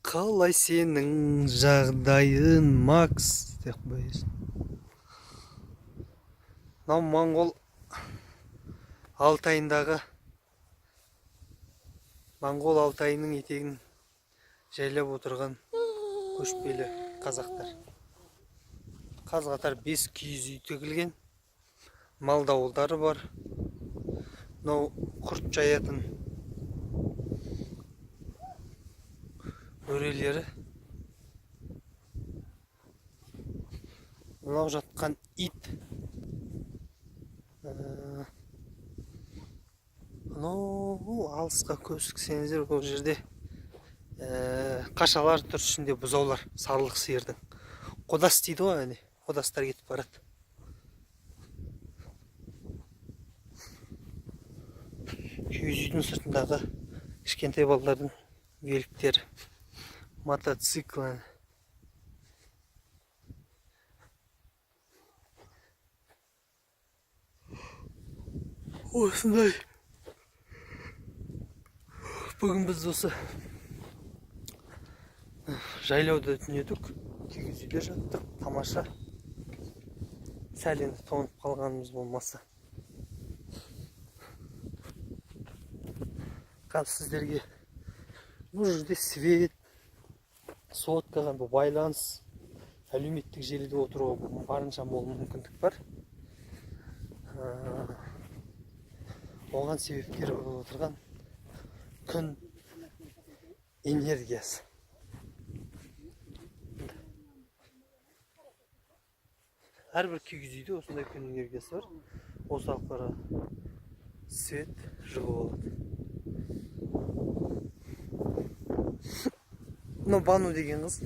Қалай сенің жағдайың, Макс? Деп қойсын. Мынау Моңғол Алтайындағы Моңғол Алтайының етегін жайлап отырған көшпелі қазақтар. Қаз-қатар 5 киіз үй тігілген. Мал дауылдары бар. Мынау құрт жаятын өрелері. Мынау жатқан ит. Мынау алысқа көзіксеңіздер, бұл жерде қашалар тұр, ішінде бұзаулар, сарылық сиырдың. Қодас дейді ғой, әне, қодастар кетіп барады. Киіз үйдің сыртындағы кішкентай балалардың веліктері, мотоцикл. Осындай. Бүгін біз осы жайлауда түнедік, киіз үйде жаттық, тамаша. Сәл енді тоңып қалғанымыз болмаса. Қазір сіздерге бұл жерде свет, сотка, байланыс, әлеуметтік желіде отыруға барынша мол мүмкіндік бар. Оған себепкер болып отырған күн энергиясы. Әрбір киіз үйде осындай күн энергиясы бар. Осы арқылы свет жылы болады. Мынау Бану деген қыз